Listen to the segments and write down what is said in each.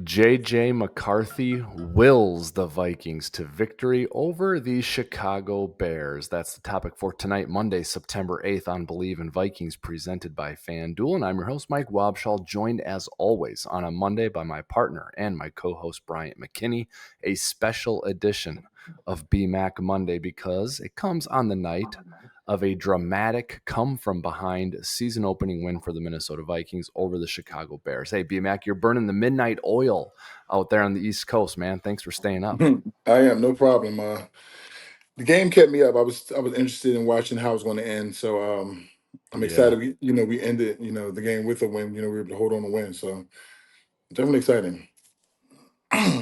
J.J. McCarthy wills the Vikings to victory over the Chicago Bears. That's the topic for tonight, Monday, September 8th on Bleav in Vikings, presented by FanDuel. And I'm your host, Mike Wobschall, joined as always on a Monday by my partner and my co-host, Bryant McKinnie, a special edition of BMAC Monday because it comes on the night of a dramatic come-from-behind season-opening win for the Minnesota Vikings over the Chicago Bears. Hey, BMAC, you're burning the midnight oil out there on the East Coast, man. Thanks for staying up. I am, no problem. The game kept me up. I was interested in watching how it was going to end. So I'm Yeah, excited. We ended the game with a win. We were able to hold on to win. So definitely exciting. yeah.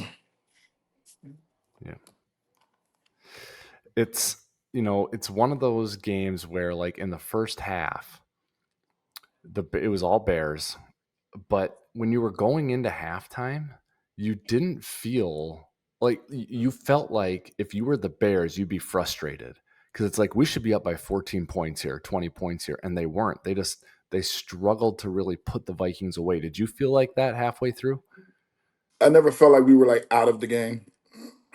It's one of those games where, like, in the first half, it was all Bears, but when you were going into halftime, you didn't feel like you felt like if you were the Bears, you'd be frustrated because it's like we should be up by 14 points here, 20 points here, and they weren't. They struggled to really put the Vikings away. Did you feel like that halfway through? I never felt like we were like out of the game.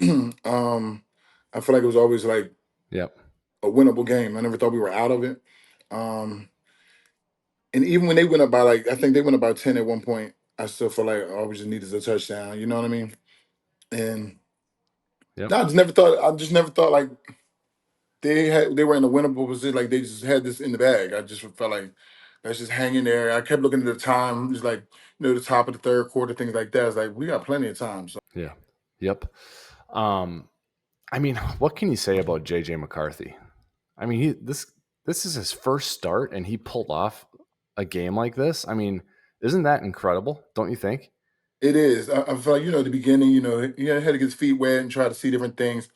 I feel like it was always like Yep. a winnable game. I never thought we were out of it. Um, and even when they went up by I think they went up by 10 at one point. I still feel like we just needed a touchdown. You know what I mean? And Yep. no, I just never thought. I just never thought like they were in a winnable position. Like they just had this in the bag. I just felt like that's just hanging there. I kept looking at the time. It's like the top of the third quarter, things like that. It's like we got plenty of time. So Yeah. Yep. I mean, what can you say about JJ McCarthy? I mean, this is his first start and he pulled off a game like this. I mean, isn't that incredible? Don't you think? it is. I feel like at the beginning, he had to get his feet wet and try to see different things.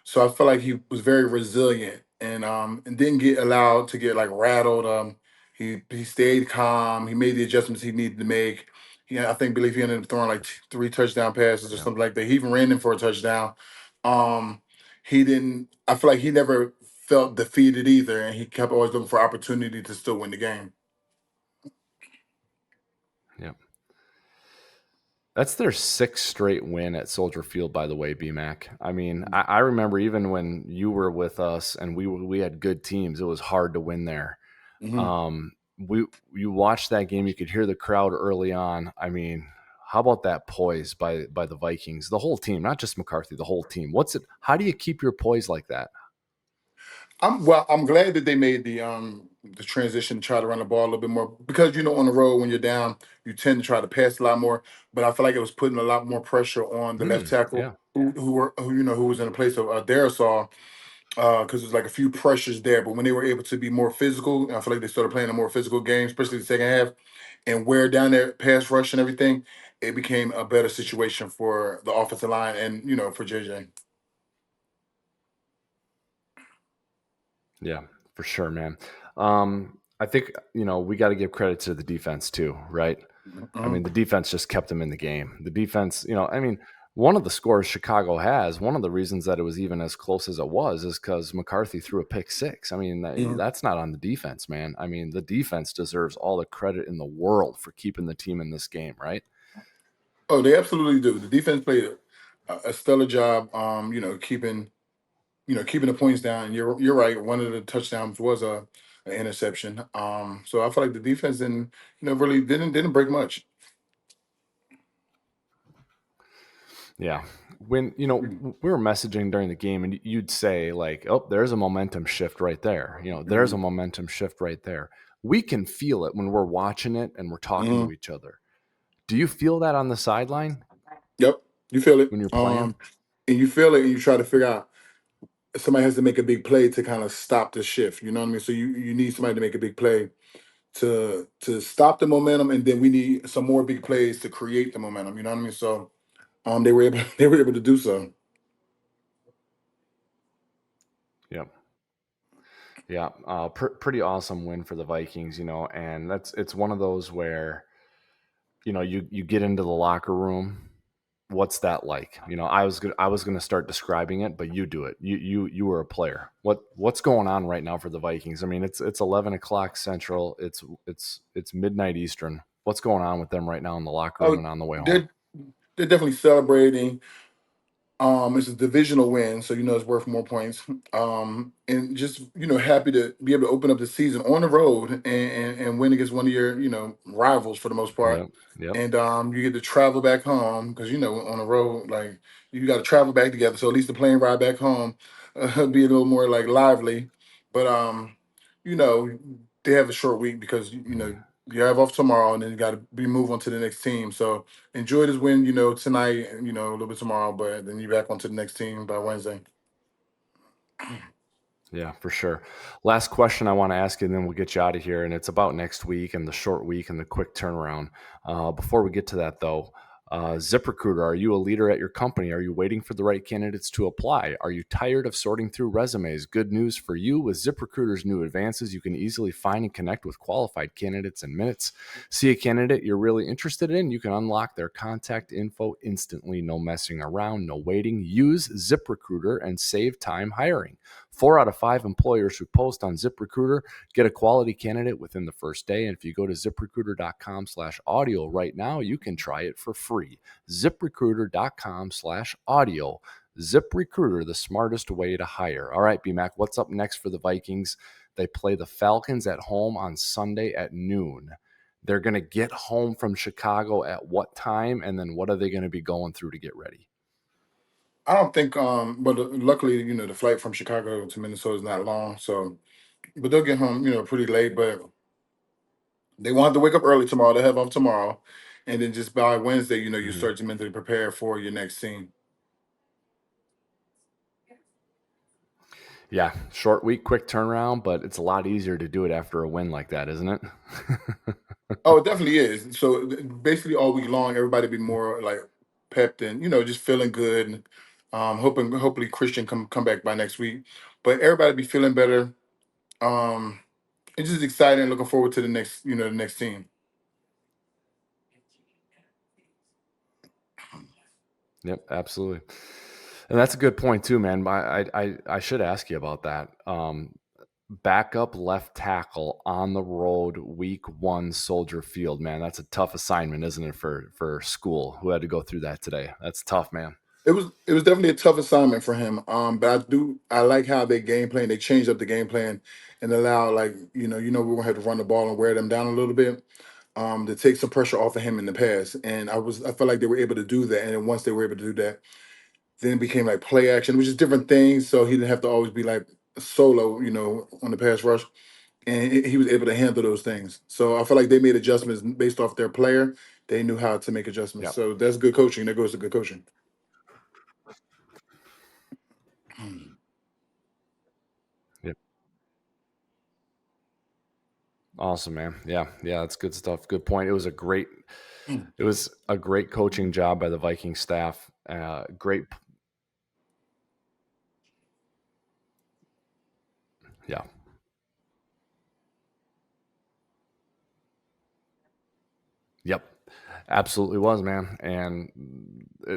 So I feel like he was very resilient and didn't get allowed to get like rattled. He stayed calm. He made the adjustments he needed to make. I Bleav he ended up throwing like three touchdown passes or Yeah. something like that. He even ran in for a touchdown. Um, he didn't. I feel like he never felt defeated either, and he kept always looking for opportunity to still win the game. Yeah. That's their sixth straight win at Soldier Field, by the way, BMAC. I mean, I remember even when you were with us and we had good teams, it was hard to win there. Hmm. You watched that game, you could hear the crowd early on. I mean, how about that poise by the Vikings? The whole team, not just McCarthy, the whole team. How do you keep your poise like that? I'm glad that they made the transition to try to run the ball a little bit more because on the road when you're down, you tend to try to pass a lot more. But I feel like it was putting a lot more pressure on the left tackle Yeah. who was in the place of Darisaw because there's like a few pressures there. But when they were able to be more physical, I feel like they started playing a more physical game, especially the second half, and wear down their pass rush and everything. It became a better situation for the offensive line and for JJ. Yeah, for sure, man. I think, we got to give credit to the defense too, right? I Uh-huh. mean, the defense just kept them in the game. The defense, I mean, one of the scores Chicago has, one of the reasons that it was even as close as it was is because McCarthy threw a pick six. I mean, Uh-huh. that's not on the defense, man. I mean, the defense deserves all the credit in the world for keeping the team in this game, right? Oh, they absolutely do. The defense played a stellar job. Keeping the points down. You're right. One of the touchdowns was an interception. So I feel like the defense didn't, really didn't break much. Yeah. When, we were messaging during the game and you'd say like, oh, there's a momentum shift right there. There's a Mhm. momentum shift right there. We can feel it when we're watching it and we're talking to Mhm. each other. Do you feel that on the sideline Yep, you feel it. when you're playing? And you feel it, and you try to figure out somebody has to make a big play to kind of stop the shift. You know what I mean? So you need somebody to make a big play to stop the momentum, and then we need some more big plays to create the momentum. You know what I mean? So they were able they were able to do so. Yep. Yeah. Pretty awesome win for the Vikings, and it's one of those where, you get into the locker room. What's that like? I was gonna start describing it, but you do it. You were a player. What's going on right now for the Vikings? I mean, it's 11 o'clock Central. It's midnight Eastern. What's going on with them right now in the locker room Oh, and on the way home? they're they're definitely celebrating. It's a divisional win, so it's worth more points. And just happy to be able to open up the season on the road and win against one of your rivals for the most part. Yep. Yep. And you get to travel back home because on the road like you got to travel back together. So at least the plane ride back home be a little more like lively. But you know they have a short week because you have off tomorrow and then you got to be move on to the next team. So enjoy this win, tonight, and a little bit tomorrow, but then you're back onto the next team by Wednesday. Yeah, for sure. Last question I want to ask you, and then we'll get you out of here. And it's about next week and the short week and the quick turnaround. Before we get to that, though, ZipRecruiter, are you a leader at your company? Are you waiting for the right candidates to apply? Are you tired of sorting through resumes? Good news for you. With ZipRecruiter's new advances, you can easily find and connect with qualified candidates in minutes. See a candidate you're really interested in? You can unlock their contact info instantly. No messing around, no waiting. Use ZipRecruiter and save time hiring. 4 out of 5 employers who post on ZipRecruiter get a quality candidate within the first day. And if you go to ziprecruiter.com/audio right now, you can try it for free. ziprecruiter.com/audio. ZipRecruiter, the smartest way to hire. All right, BMAC, what's up next for the Vikings? They play the Falcons at home on Sunday at noon. They're going to get home from Chicago at what time? And then what are they going to be going through to get ready? I don't think, but luckily, the flight from Chicago to Minnesota is not long, so but they'll get home, pretty late. But they won't have to wake up early tomorrow. They have off tomorrow, and then just by Wednesday, you Mhm. start to mentally prepare for your next scene. Yeah, short week, quick turnaround, but it's a lot easier to do it after a win like that, isn't it? Oh, it definitely is. So basically, all week long, everybody be more like pepped and just feeling good. And, hopefully Christian come back by next week, but everybody be feeling better. Um, it's just exciting. Looking forward to the next the next team. Yep, absolutely. And that's a good point too, man. I should ask you about that. Backup left tackle on the road, week 1, Soldier Field, man. That's a tough assignment, isn't it, for school who had to go through that today? That's tough, man. It was definitely a tough assignment for him. But I like how they game plan. They changed up the game plan and allow like we're gonna have to run the ball and wear them down a little bit. To take some pressure off of him in the past. And I felt like they were able to do that. And then once they were able to do that, then it became like play action, which is different things. So he didn't have to always be like solo, on the pass rush. And he was able to handle those things. So I feel like they made adjustments based off their player. They knew how to make adjustments. Yep. So that's good coaching. That goes to good coaching. Yep. Awesome, man. Yeah, that's good stuff. Good point. It was a great coaching job by the Viking staff. Great. Yeah. Yep. Absolutely was, man. And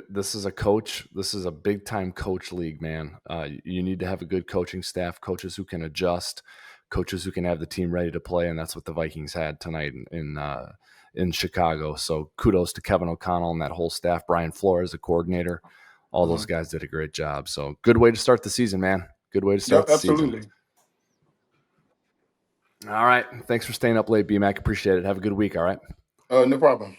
this is a coach. This is a big time coach league, man. You need to have a good coaching staff, coaches who can adjust, coaches who can have the team ready to play, and that's what the Vikings had tonight in Chicago. So kudos to Kevin O'Connell and that whole staff. Brian Flores, the coordinator, all those Mhm. guys did a great job. So good way to start the season, man. Good way to Yeah, start the season. absolutely. All right. Thanks for staying up late, BMAC. Appreciate it. Have a good week. All right. No problem.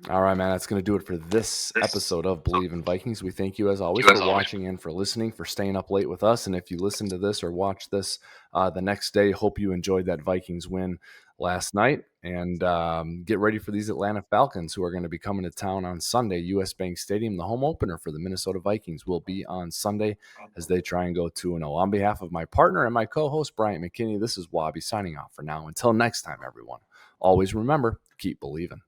All right, man. That's going to do it for this episode of Bleav in Vikings. We thank you, as always, for watching and for listening, for staying up late with us. And if you listen to this or watch this the next day, hope you enjoyed that Vikings win last night. And get ready for these Atlanta Falcons, who are going to be coming to town on Sunday. US Bank Stadium, the home opener for the Minnesota Vikings, will be on Sunday as they try and go 2-0. On behalf of my partner and my co-host, Bryant McKinnie, this is Wobby signing off for now. Until next time, everyone, always remember, keep believing.